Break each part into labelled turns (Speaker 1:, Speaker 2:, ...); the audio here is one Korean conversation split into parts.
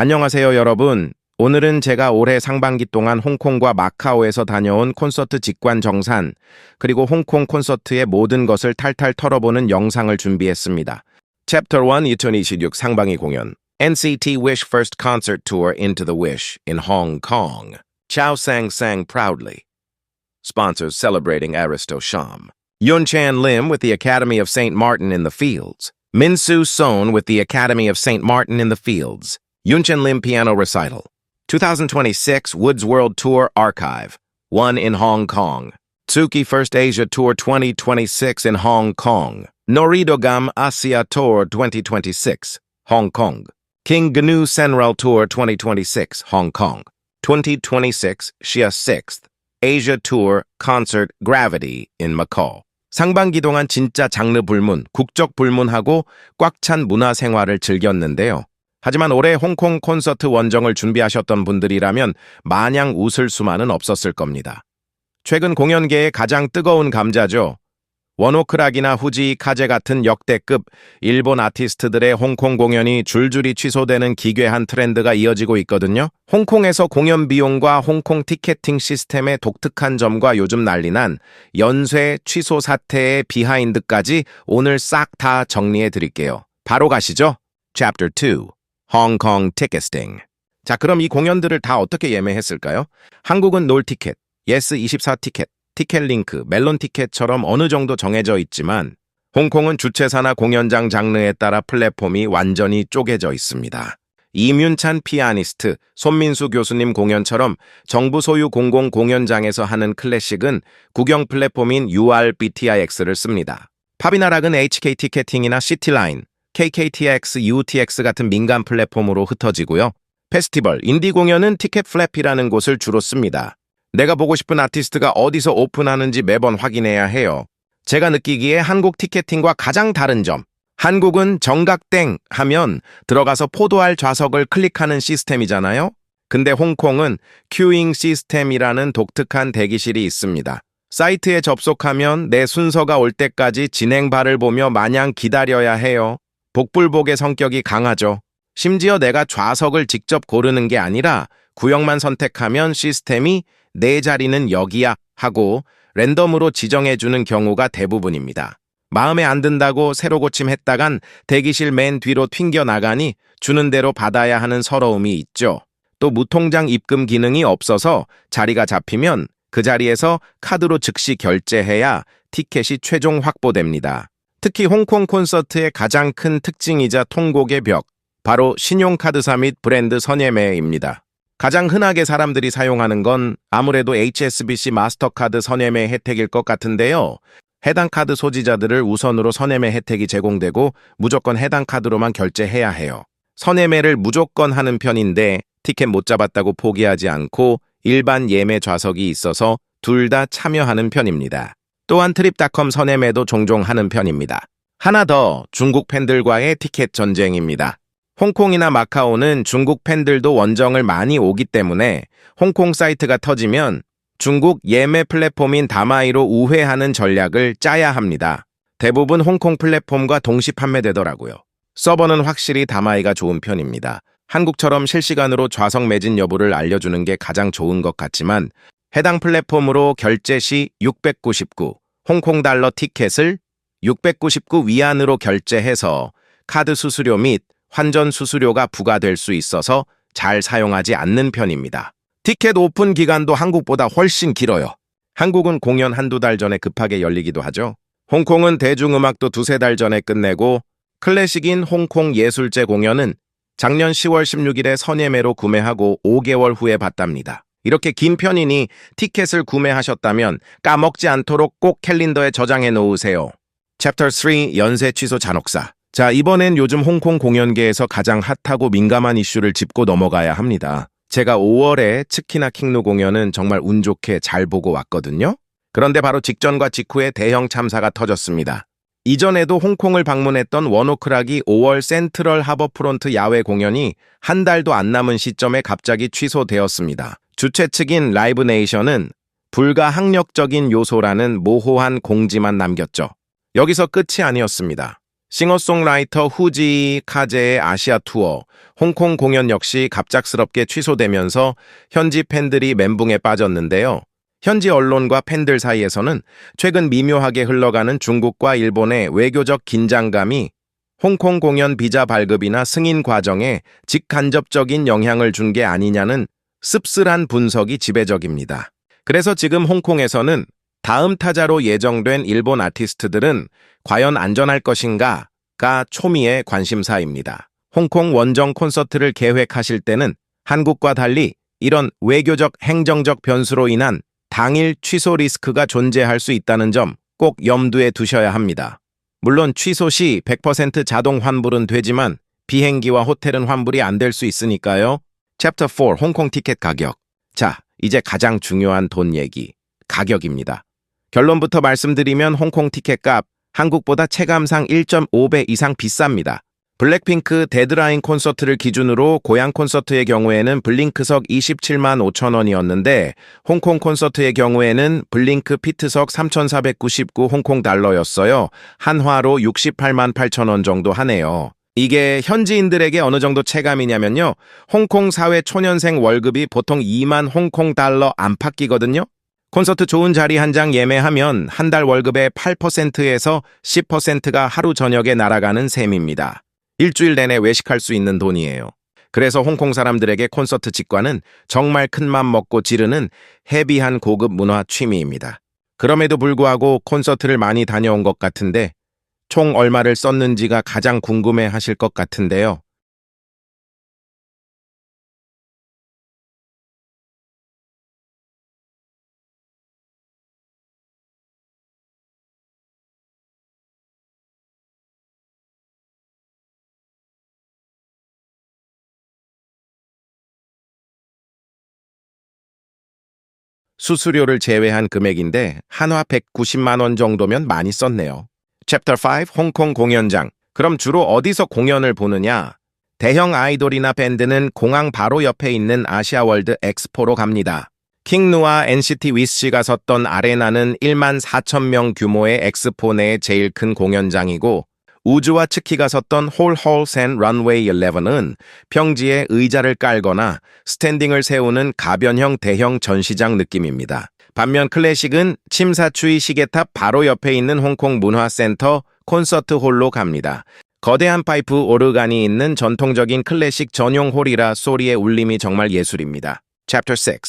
Speaker 1: 안녕하세요, 여러분. 오늘은 제가 올해 상반기 동안 홍콩과 마카오에서 다녀온 콘서트 직관정산, 그리고 홍콩 콘서트의 모든 것을 탈탈 털어보는 영상을 준비했습니다. Chapter 1 2026 상반기 공연 NCT Wish First Concert Tour Into the Wish in Hong Kong. Chow sang proudly. Sponsors celebrating Aristo Sham. Yun Chan Lim with the Academy of St. Martin in the Fields. Min Soo Son with the Academy of St. Martin in the Fields. Yun Chan Lim Piano Recital. 2026 Woods World Tour Archive. 1 in Hong Kong. Tsuki First Asia Tour 2026 in Hong Kong. Noridogam Asia Tour 2026. Hong Kong. King Gnu Senral Tour 2026. Hong Kong. 2026 Shia 6th Asia Tour Concert Gravity in Macau. 상반기 동안 진짜 장르 불문, 국적 불문하고 꽉 찬 문화 생활을 즐겼는데요. 하지만 올해 홍콩 콘서트 원정을 준비하셨던 분들이라면 마냥 웃을 수만은 없었을 겁니다. 최근 공연계의 가장 뜨거운 감자죠. 원오크락이나 후지 카제 같은 역대급 일본 아티스트들의 홍콩 공연이 줄줄이 취소되는 기괴한 트렌드가 이어지고 있거든요. 홍콩에서 공연 비용과 홍콩 티켓팅 시스템의 독특한 점과 요즘 난리난 연쇄 취소 사태의 비하인드까지 오늘 싹 다 정리해 드릴게요. 바로 가시죠. Chapter 2. 홍콩 티켓팅. 자, 그럼 이 공연들을 다 어떻게 예매했을까요? 한국은 놀티켓, 예스24 티켓, 티켓링크, 멜론 티켓처럼 어느 정도 정해져 있지만 홍콩은 주최사나 공연장 장르에 따라 플랫폼이 완전히 쪼개져 있습니다. 이윤찬 피아니스트, 손민수 교수님 공연처럼 정부 소유 공공 공연장에서 하는 클래식은 국영 플랫폼인 URBTIX를 씁니다. 팝이나 락은 HK 티켓팅이나 시티라인, KKTX, UTX 같은 민간 플랫폼으로 흩어지고요. 페스티벌, 인디 공연은 티켓플랩이라는 곳을 주로 씁니다. 내가 보고 싶은 아티스트가 어디서 오픈하는지 매번 확인해야 해요. 제가 느끼기에 한국 티켓팅과 가장 다른 점, 한국은 정각땡 하면 들어가서 포도알 좌석을 클릭하는 시스템이잖아요. 근데 홍콩은 큐잉 시스템이라는 독특한 대기실이 있습니다. 사이트에 접속하면 내 순서가 올 때까지 진행바를 보며 마냥 기다려야 해요. 복불복의 성격이 강하죠. 심지어 내가 좌석을 직접 고르는 게 아니라 구역만 선택하면 시스템이 내 자리는 여기야 하고 랜덤으로 지정해주는 경우가 대부분입니다. 마음에 안 든다고 새로 고침했다간 대기실 맨 뒤로 튕겨나가니 주는 대로 받아야 하는 서러움이 있죠. 또 무통장 입금 기능이 없어서 자리가 잡히면 그 자리에서 카드로 즉시 결제해야 티켓이 최종 확보됩니다. 특히 홍콩 콘서트의 가장 큰 특징이자 통곡의 벽, 바로 신용카드사 및 브랜드 선예매입니다. 가장 흔하게 사람들이 사용하는 건 아무래도 HSBC 마스터카드 선예매 혜택일 것 같은데요. 해당 카드 소지자들을 우선으로 선예매 혜택이 제공되고 무조건 해당 카드로만 결제해야 해요. 선예매를 무조건 하는 편인데 티켓 못 잡았다고 포기하지 않고 일반 예매 좌석이 있어서 둘 다 참여하는 편입니다. 또한 트립닷컴 선예매도 종종 하는 편입니다. 하나 더, 중국 팬들과의 티켓 전쟁입니다. 홍콩이나 마카오는 중국 팬들도 원정을 많이 오기 때문에 홍콩 사이트가 터지면 중국 예매 플랫폼인 다마이로 우회하는 전략을 짜야 합니다. 대부분 홍콩 플랫폼과 동시 판매되더라고요. 서버는 확실히 다마이가 좋은 편입니다. 한국처럼 실시간으로 좌석 매진 여부를 알려주는 게 가장 좋은 것 같지만 해당 플랫폼으로 결제 시 699 홍콩 달러 티켓을 699 위안으로 결제해서 카드 수수료 및 환전 수수료가 부과될 수 있어서 잘 사용하지 않는 편입니다. 티켓 오픈 기간도 한국보다 훨씬 길어요. 한국은 공연 한두 달 전에 급하게 열리기도 하죠. 홍콩은 대중음악도 두세 달 전에 끝내고 클래식인 홍콩 예술제 공연은 작년 10월 16일에 선예매로 구매하고 5개월 후에 받답니다. 이렇게 긴 편이니 티켓을 구매하셨다면 까먹지 않도록 꼭 캘린더에 저장해 놓으세요. Chapter 3 연쇄 취소 잔혹사. 자, 이번엔 요즘 홍콩 공연계에서 가장 핫하고 민감한 이슈를 짚고 넘어가야 합니다. 제가 5월에 츠키나 킹누 공연은 정말 운 좋게 잘 보고 왔거든요. 그런데 바로 직전과 직후에 대형 참사가 터졌습니다. 이전에도 홍콩을 방문했던 원오크락이 5월 센트럴 하버프론트 야외 공연이 한 달도 안 남은 시점에 갑자기 취소되었습니다. 주최 측인 라이브네이션은 불가항력적인 요소라는 모호한 공지만 남겼죠. 여기서 끝이 아니었습니다. 싱어송라이터 후지 카제의 아시아 투어, 홍콩 공연 역시 갑작스럽게 취소되면서 현지 팬들이 멘붕에 빠졌는데요. 현지 언론과 팬들 사이에서는 최근 미묘하게 흘러가는 중국과 일본의 외교적 긴장감이 홍콩 공연 비자 발급이나 승인 과정에 직간접적인 영향을 준 게 아니냐는 씁쓸한 분석이 지배적입니다. 그래서 지금 홍콩에서는 다음 타자로 예정된 일본 아티스트들은 과연 안전할 것인가가 초미의 관심사입니다. 홍콩 원정 콘서트를 계획하실 때는 한국과 달리 이런 외교적 행정적 변수로 인한 당일 취소 리스크가 존재할 수 있다는 점 꼭 염두에 두셔야 합니다. 물론 취소 시 100% 자동 환불은 되지만 비행기와 호텔은 환불이 안 될 수 있으니까요. 챕터 4 홍콩 티켓 가격. 자, 이제 가장 중요한 돈 얘기. 가격입니다. 결론부터 말씀드리면 홍콩 티켓값 한국보다 체감상 1.5배 이상 비쌉니다. 블랙핑크 데드라인 콘서트를 기준으로 고향 콘서트의 경우에는 블링크석 27만 5천 원이었는데 홍콩 콘서트의 경우에는 블링크 피트석 3,499 홍콩 달러였어요. 한화로 68만 8천 원 정도 하네요. 이게 현지인들에게 어느 정도 체감이냐면요. 홍콩 사회 초년생 월급이 보통 2만 홍콩 달러 안팎이거든요. 콘서트 좋은 자리 한 장 예매하면 한 달 월급의 8%에서 10%가 하루 저녁에 날아가는 셈입니다. 일주일 내내 외식할 수 있는 돈이에요. 그래서 홍콩 사람들에게 콘서트 직관은 정말 큰맘 먹고 지르는 헤비한 고급 문화 취미입니다. 그럼에도 불구하고 콘서트를 많이 다녀온 것 같은데 총 얼마를 썼는지가 가장 궁금해 하실 것 같은데요. 수수료를 제외한 금액인데 한화 190만 원 정도면 많이 썼네요. 챕터 5 홍콩 공연장. 그럼 주로 어디서 공연을 보느냐? 대형 아이돌이나 밴드는 공항 바로 옆에 있는 아시아 월드 엑스포로 갑니다. 킹누와 NCT 위스가 섰던 아레나는 1만 4천 명 규모의 엑스포 내의 제일 큰 공연장이고 우즈와 츠키가 섰던 홀홀센 런웨이 11은 평지에 의자를 깔거나 스탠딩을 세우는 가변형 대형 전시장 느낌입니다. 반면 클래식은 침사추이 시계탑 바로 옆에 있는 홍콩 문화센터 콘서트 홀로 갑니다. 거대한 파이프 오르간이 있는 전통적인 클래식 전용 홀이라 소리의 울림이 정말 예술입니다. 챕터 6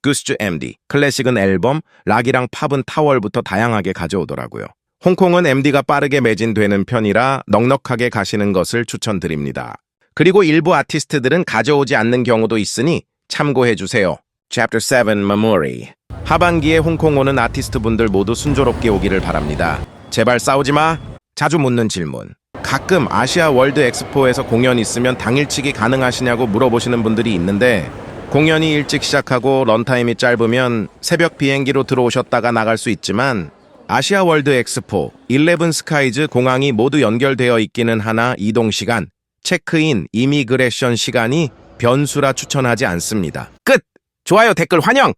Speaker 1: 구스주 MD. 클래식은 앨범, 락이랑 팝은 타월부터 다양하게 가져오더라고요. 홍콩은 MD가 빠르게 매진되는 편이라 넉넉하게 가시는 것을 추천드립니다. 그리고 일부 아티스트들은 가져오지 않는 경우도 있으니 참고해주세요. Chapter 7 Memory. 하반기에 홍콩 오는 아티스트분들 모두 순조롭게 오기를 바랍니다. 제발 싸우지 마. 자주 묻는 질문. 가끔 아시아 월드 엑스포에서 공연 있으면 당일치기 가능하시냐고 물어보시는 분들이 있는데 공연이 일찍 시작하고 런타임이 짧으면 새벽 비행기로 들어오셨다가 나갈 수 있지만 아시아 월드 엑스포, 11 스카이즈 공항이 모두 연결되어 있기는 하나 이동 시간, 체크인, 이미그레이션 시간이 변수라 추천하지 않습니다. 끝! 좋아요, 댓글 환영!